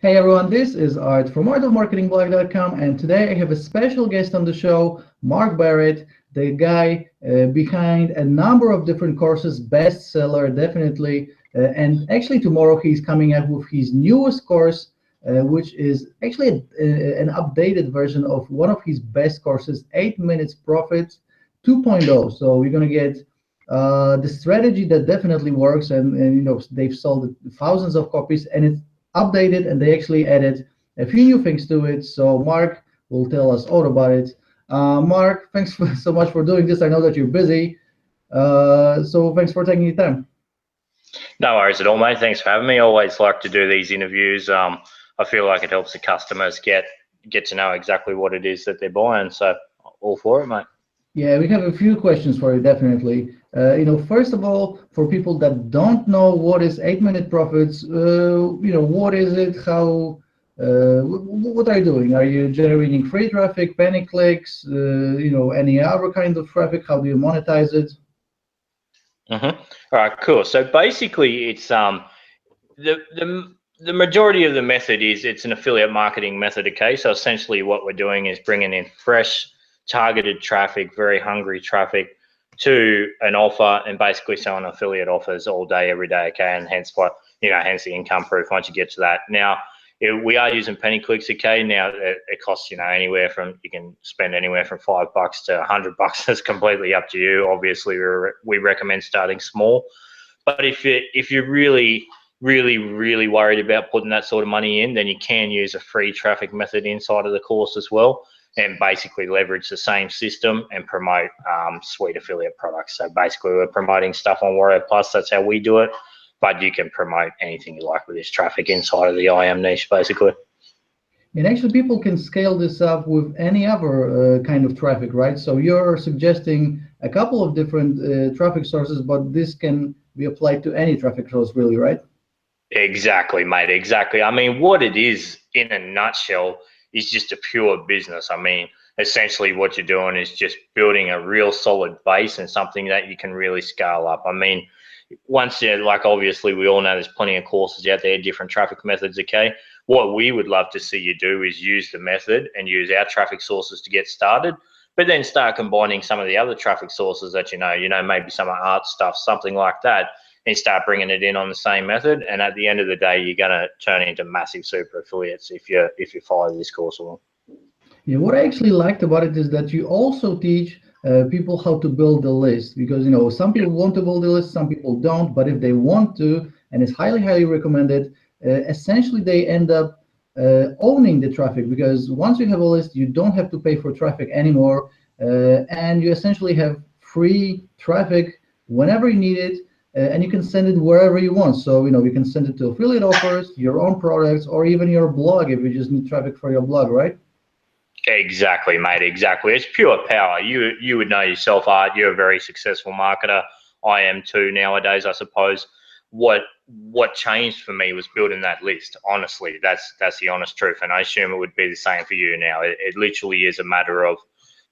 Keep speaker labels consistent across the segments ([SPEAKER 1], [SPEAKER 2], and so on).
[SPEAKER 1] Hey everyone, this is Art from artofmarketingblog.com, and today I have a special guest on the show, Mark Barrett, the guy behind a number of different courses, bestseller, definitely. And actually tomorrow he's coming up with his newest course, which is actually an updated version of one of his best courses, 8 Minutes Profit 2.0. So we're going to get the strategy that definitely works, and they've sold thousands of copies, and it's updated, and they actually added a few new things to it. So Mark will tell us all about it. Mark, thanks so much for doing this. I know that you're busy, so thanks for taking the time.
[SPEAKER 2] No worries at all, mate. Thanks for having me. I always like to do these interviews. I feel like it helps the customers get to know exactly what it is that they're buying. So all for it, mate.
[SPEAKER 1] Yeah, we have a few questions for you, definitely. First of all, for people that don't know what is 8 Minute Profits, what is it? How? What are you doing? Are you generating free traffic, penny clicks, any other kind of traffic? How do you monetize it?
[SPEAKER 2] All right, cool. So basically, it's the majority of the method is it's an affiliate marketing method. Okay, so essentially what we're doing is bringing in fresh, targeted traffic, very hungry traffic to an offer, and basically selling affiliate offers all day, every day. Okay, and hence what hence the income proof. Once you get to that, now we are using penny clicks. Okay, now it costs anywhere from, you can spend anywhere from $5 to $100. It's completely up to you. Obviously, we recommend starting small, but if you're really worried about putting that sort of money in, then you can use a free traffic method inside of the course as well, and basically leverage the same system and promote suite affiliate products. So basically we're promoting stuff on Warrior Plus. That's how we do it, but you can promote anything you like with this traffic inside of the IM niche, basically.
[SPEAKER 1] And actually people can scale this up with any other kind of traffic, right? So you're suggesting a couple of different traffic sources, but this can be applied to any traffic source, really, right?
[SPEAKER 2] Exactly, mate. Exactly. I mean, what it is in a nutshell is just a pure business. I mean, essentially what you're doing is just building a real solid base and something that you can really scale up. I mean, once you're like, obviously we all know there's plenty of courses out there, different traffic methods. Okay. What we would love to see you do is use the method and use our traffic sources to get started, but then start combining some of the other traffic sources that maybe some art stuff, something like that, and start bringing it in on the same method. And at the end of the day, you're going to turn into massive super affiliates if you follow this course along.
[SPEAKER 1] Yeah, what I actually liked about it is that you also teach people how to build a list, because some people want to build a list, some people don't. But if they want to, and it's highly recommended, essentially they end up owning the traffic, because once you have a list, you don't have to pay for traffic anymore, and you essentially have free traffic whenever you need it. And you can send it wherever you want. So, you can send it to affiliate offers, your own products, or even your blog if you just need traffic for your blog, right?
[SPEAKER 2] Exactly, mate. Exactly. It's pure power. You would know yourself, Art. You're a very successful marketer. I am too nowadays, I suppose. What changed for me was building that list. Honestly, that's the honest truth, and I assume it would be the same for you now. It literally is a matter of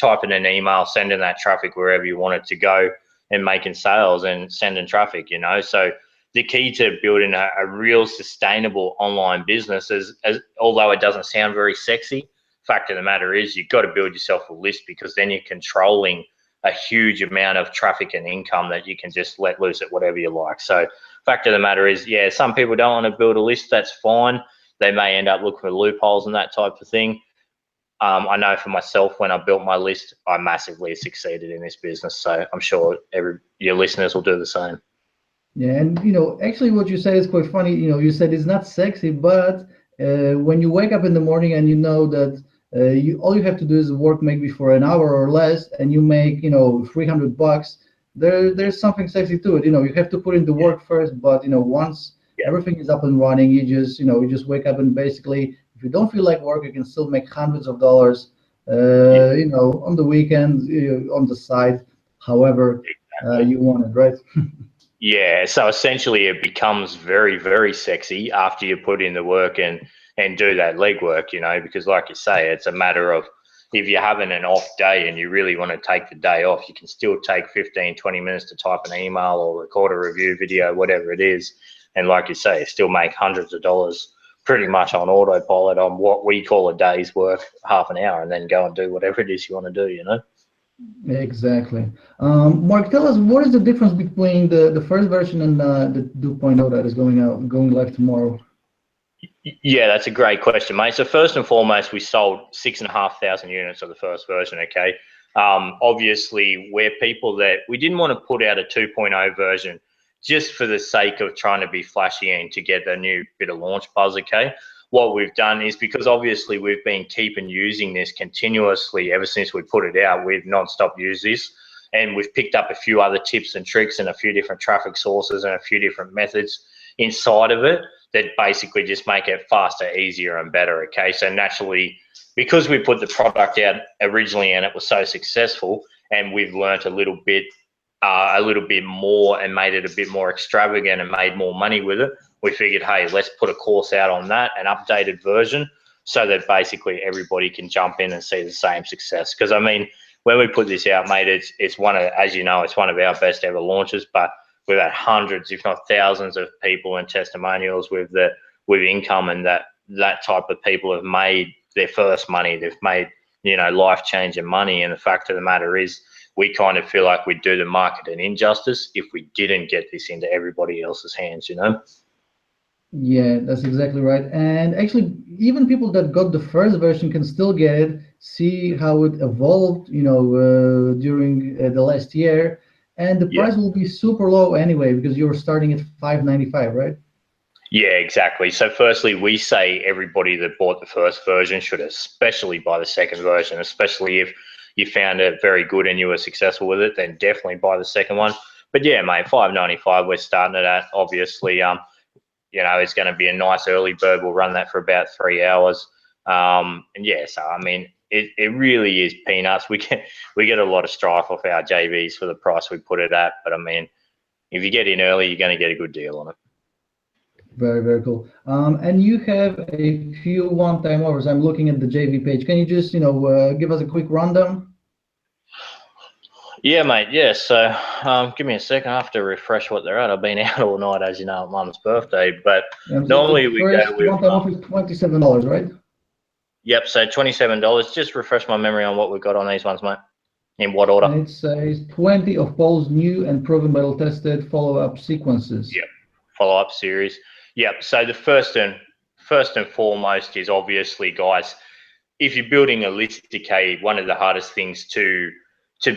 [SPEAKER 2] typing an email, sending that traffic wherever you want it to go, and making sales and sending traffic. So the key to building a real sustainable online business is, although it doesn't sound very sexy, fact of the matter is you've got to build yourself a list, because then you're controlling a huge amount of traffic and income that you can just let loose at whatever you like. So fact of the matter is, yeah, some people don't want to build a list. That's fine. They may end up looking for loopholes and that type of thing. I know for myself, when I built my list, I massively succeeded in this business. So I'm sure your listeners will do the same.
[SPEAKER 1] Yeah, and actually what you said is quite funny. You said it's not sexy, but when you wake up in the morning and you know that all you have to do is work maybe for an hour or less, and you make $300, there's something sexy to it. You have to put in the work first, but once everything is up and running, you just wake up, and basically, if you don't feel like work, you can still make hundreds of dollars, on the weekends, on the side, however you want it, right?
[SPEAKER 2] Yeah, so essentially it becomes very, very sexy after you put in the work and do that legwork, because like you say, it's a matter of, if you're having an off day and you really want to take the day off, you can still take 15, 20 minutes to type an email or record a review video, whatever it is. And like you say, still make hundreds of dollars pretty much on autopilot on what we call a day's work, half an hour, and then go and do whatever it is you want to do, you know?
[SPEAKER 1] Exactly. Mark, tell us what is the difference between the first version and the 2.0 that is going live tomorrow?
[SPEAKER 2] Yeah, that's a great question, mate. So first and foremost, we sold 6,500 units of the first version. Okay, obviously we're people that we didn't want to put out a 2.0 version just for the sake of trying to be flashy and to get a new bit of launch buzz. Okay, what we've done is, because obviously we've been keeping using this continuously ever since we put it out, we've non-stop used this, and we've picked up a few other tips and tricks and a few different traffic sources and a few different methods inside of it that basically just make it faster, easier, and better. Okay, so naturally, because we put the product out originally and it was so successful, and we've learnt a little bit more and made it a bit more extravagant and made more money with it, we figured, hey, let's put a course out on that, an updated version, so that basically everybody can jump in and see the same success. Because I mean, when we put this out, mate, it's one of, as you know, it's one of our best ever launches, but we've had hundreds, if not thousands, of people and testimonials with income, and that type of people have made their first money. They've made, you know, life-changing money. And the fact of the matter is, we kind of feel like we'd do the market an injustice if we didn't get this into everybody else's hands, you know?
[SPEAKER 1] Yeah, that's exactly right. And actually, even people that got the first version can still get it, see how it evolved, during the last year. And the
[SPEAKER 2] Yeah.
[SPEAKER 1] price will be super low anyway, because you're starting at 595, right?
[SPEAKER 2] Yeah, exactly. So firstly, we say everybody that bought the first version should especially buy the second version, especially if you found it very good and you were successful with it, then definitely buy the second one. But yeah, mate, 595 we're starting it at. Obviously, it's going to be a nice early bird. We'll run that for about 3 hours. And yeah, so I mean, it really is peanuts. We get a lot of strife off our JVs for the price we put it at. But I mean, if you get in early, you're going to get a good deal on it.
[SPEAKER 1] Very, very cool. And you have a few one-time offers. I'm looking at the JV page. Can you just, give us a quick rundown?
[SPEAKER 2] Yeah, mate. Yeah. So give me a second. I have to refresh what they're at. I've been out all night, as you know, at Mum's birthday. But
[SPEAKER 1] So
[SPEAKER 2] normally
[SPEAKER 1] the
[SPEAKER 2] we go
[SPEAKER 1] first
[SPEAKER 2] with,
[SPEAKER 1] one-time offer is $27, right?
[SPEAKER 2] yep, so $27. Just refresh my memory on what we've got on these ones, mate. In what order?
[SPEAKER 1] And it says 20 of Paul's new and proven battle-tested follow-up sequences.
[SPEAKER 2] Yep. Follow-up series. Yep. So the first and foremost is obviously, guys, if you're building a list, okay, one of the hardest things to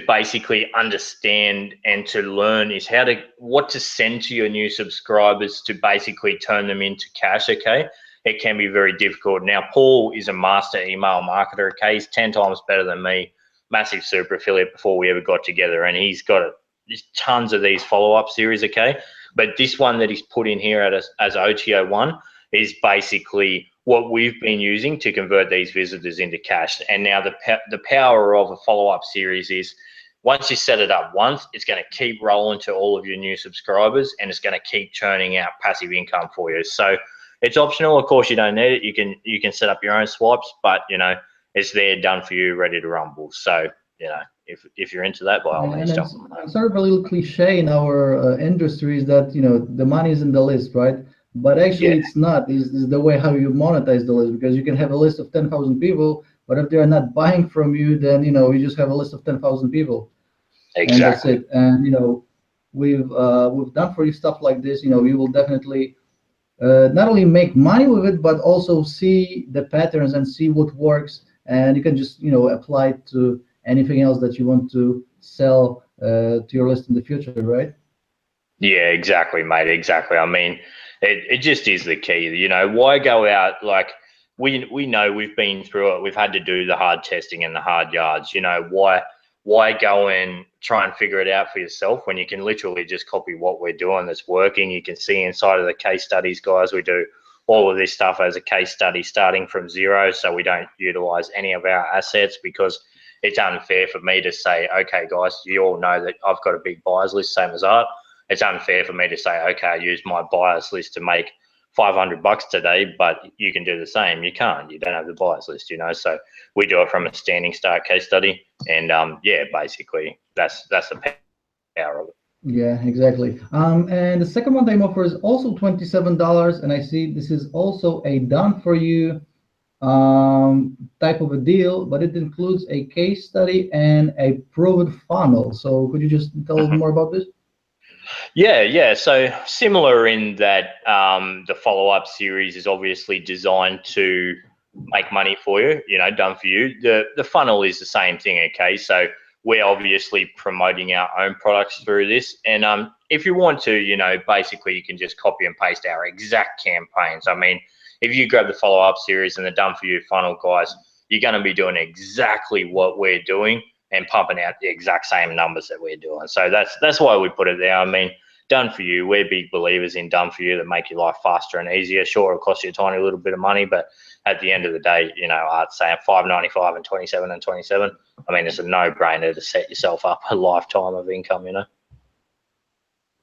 [SPEAKER 2] basically understand and to learn is what to send to your new subscribers to basically turn them into cash. Okay, it can be very difficult. Now, Paul is a master email marketer. Okay, he's 10 times better than me, massive super affiliate before we ever got together, and he's got tons of these follow-up series. Okay, but this one that he's put in here as OTO1 is basically what we've been using to convert these visitors into cash. And now the power of a follow-up series is, once you set it up once, it's going to keep rolling to all of your new subscribers, and it's going to keep churning out passive income for you. So it's optional. Of course, you don't need it. You can set up your own swipes, but it's there, done for you, ready to rumble. So if you're into that, by all means, jump on that.
[SPEAKER 1] It's sort of a little cliche in our industry is that the money is in the list, right? But actually,
[SPEAKER 2] Yeah,
[SPEAKER 1] it's not. Is the way how you monetize the list, because you can have a list of 10,000 people, but if they're not buying from you, then you just have a list of 10,000 people, and that's
[SPEAKER 2] exactly.
[SPEAKER 1] it. And we've done for you stuff like this. You will definitely not only make money with it, but also see the patterns and see what works, and you can just apply it to anything else that you want to sell to your list in the future, right?
[SPEAKER 2] Yeah, exactly, mate. Exactly. I mean, it just is the key. Why go out, like, we know we've been through it. We've had to do the hard testing and the hard yards. Why go and try and figure it out for yourself when you can literally just copy what we're doing that's working? You can see inside of the case studies, guys, we do all of this stuff as a case study starting from zero. So we don't utilize any of our assets, because it's unfair for me to say, okay, guys, you all know that I've got a big buyers list, same as Art. It's unfair for me to say, okay, I use my buyers list to make $500 today, but you can do the same. You can't. You don't have the buyers list, So we do it from a standing start case study, and basically that's the power of it.
[SPEAKER 1] Yeah, exactly. And the second one-time offer is also $27, and I see this is also a done for you type of a deal, but it includes a case study and a proven funnel. So could you just tell us
[SPEAKER 2] Mhm.
[SPEAKER 1] more about this?
[SPEAKER 2] Yeah, yeah. So similar in that the follow-up series is obviously designed to make money for you, done for you. The funnel is the same thing, okay? So we're obviously promoting our own products through this. And if you want to, basically you can just copy and paste our exact campaigns. I mean, if you grab the follow-up series and the done for you funnel, guys, you're going to be doing exactly what we're doing and pumping out the exact same numbers that we're doing. So that's why we put it there. I mean, done for you. We're big believers in done for you that make your life faster and easier. Sure, it'll cost you a tiny little bit of money, but at the end of the day, I'd say $5.95 and 27 and 27. I mean, it's a no-brainer to set yourself up a lifetime of income.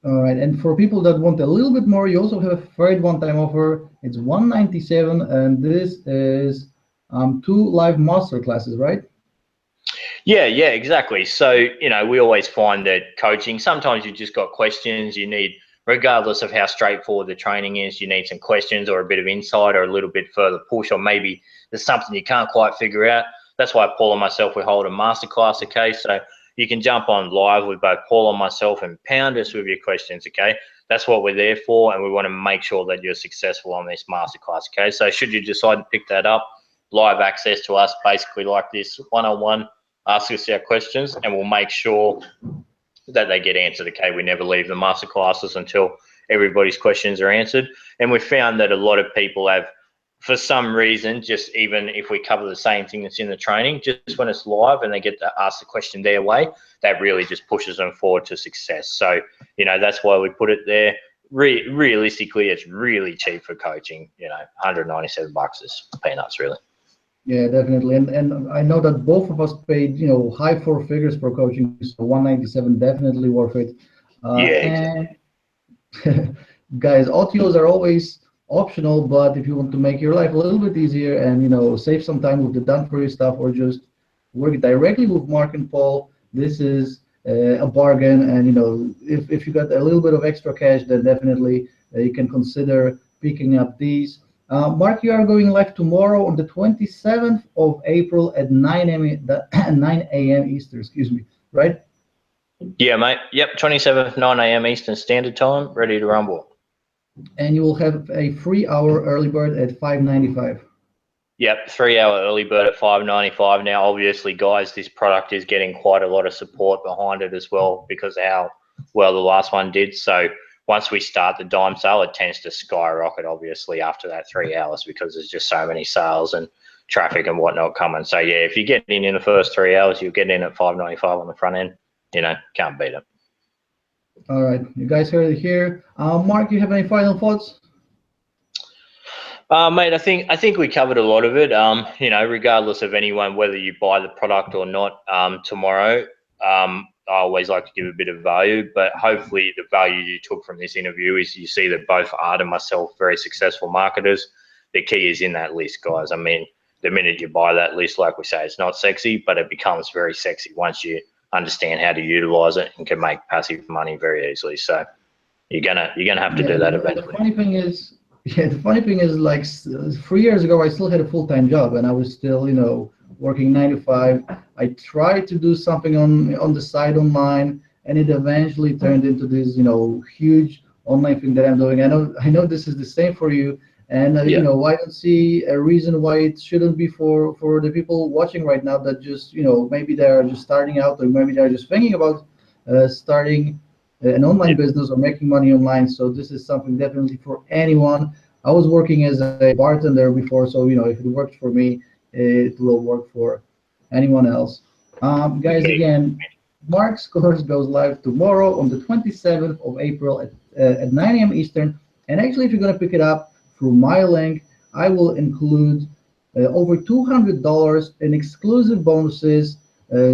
[SPEAKER 1] All right, and for people that want a little bit more, you also have a third one-time offer. It's 197, and this is two live master classes, right?
[SPEAKER 2] Yeah, yeah, exactly. So, we always find that coaching, sometimes you just got questions you need, regardless of how straightforward the training is, you need some questions or a bit of insight or a little bit further push, or maybe there's something you can't quite figure out. That's why Paul and myself, we hold a masterclass, okay? So you can jump on live with both Paul and myself and pound us with your questions, okay? That's what we're there for, and we want to make sure that you're successful on this masterclass, okay? So should you decide to pick that up, live access to us, basically like this, one-on-one, ask us our questions, and we'll make sure that they get answered. Okay, we never leave the master classes until everybody's questions are answered. And we found that a lot of people have, for some reason, just even if we cover the same thing that's in the training, just when it's live and they get to ask the question their way, that really just pushes them forward to success. So, that's why we put it there. Realistically, it's really cheap for coaching. $197 is peanuts, really.
[SPEAKER 1] Yeah, definitely. And I know that both of us paid, high four figures for coaching, so 197 definitely worth it.
[SPEAKER 2] Yeah,
[SPEAKER 1] And guys, OTOs are always optional, but if you want to make your life a little bit easier and save some time with the done for you stuff, or just work directly with Mark and Paul, this is a bargain. And if you got a little bit of extra cash, then definitely you can consider picking up these. Mark, you are going live tomorrow on the 27th of April at 9 a.m. Eastern, excuse me, right?
[SPEAKER 2] Yeah, mate. Yep, 27th, 9 a.m. Eastern Standard Time, ready to rumble.
[SPEAKER 1] And you will have a free hour early bird at 595.
[SPEAKER 2] Yep, 3 hour early bird at 5.95. Now, obviously, guys, this product is getting quite a lot of support behind it as well because of how well the last one did. So once we start the dime sale, it tends to skyrocket, obviously, after that 3 hours because there's just so many sales and traffic and whatnot coming. So yeah, if you get in the first 3 hours, you'll get in at 5.95 on the front end. Can't beat it.
[SPEAKER 1] All right, you guys heard it here. Mark, you have any final thoughts?
[SPEAKER 2] Mate, I think we covered a lot of it. Regardless of anyone, whether you buy the product or not, tomorrow, I always like to give a bit of value. But hopefully, the value you took from this interview is you see that both Art and myself very successful marketers. The key is in that list, guys. I mean, the minute you buy that list, like we say, it's not sexy, but it becomes very sexy once you understand how to utilize it and can make passive money very easily. So you're gonna have to
[SPEAKER 1] Yeah,
[SPEAKER 2] do that
[SPEAKER 1] and the
[SPEAKER 2] eventually.
[SPEAKER 1] funny thing is, yeah, the funny thing is, like 3 years ago, I still had a full-time job, and I was still, working 9 to 5. I tried to do something on the side online, and it eventually turned into this, huge online thing that I'm doing. I know this is the same for you, and
[SPEAKER 2] Yeah.
[SPEAKER 1] I don't see a reason why it shouldn't be for the people watching right now that just, maybe they are just starting out, or maybe they're just thinking about starting an online business or making money online. So this is something definitely for anyone. I was working as a bartender before, so if it worked for me, it will work for anyone else. Guys,
[SPEAKER 2] Yeah.
[SPEAKER 1] again, Mark's course goes live tomorrow on the 27th of April at 9 a.m. Eastern. And actually, if you're going to pick it up through my link, I will include over $200 in exclusive bonuses.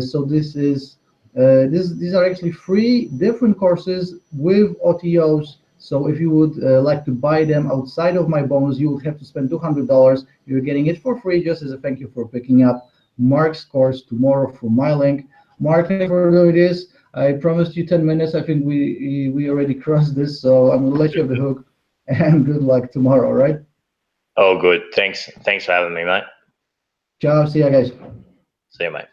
[SPEAKER 1] So these are actually three different courses with OTOs. So if you would like to buy them outside of my bonus, you would have to spend $200. You're getting it for free just as a thank you for picking up Mark's course tomorrow from my link. Mark, thank you for doing this. I promised you 10 minutes. I think we already crossed this, so I'm gonna let you have the hook. And good luck tomorrow, all right?
[SPEAKER 2] Oh, good. Thanks for having me, mate.
[SPEAKER 1] Ciao. See ya, guys.
[SPEAKER 2] See you, mate.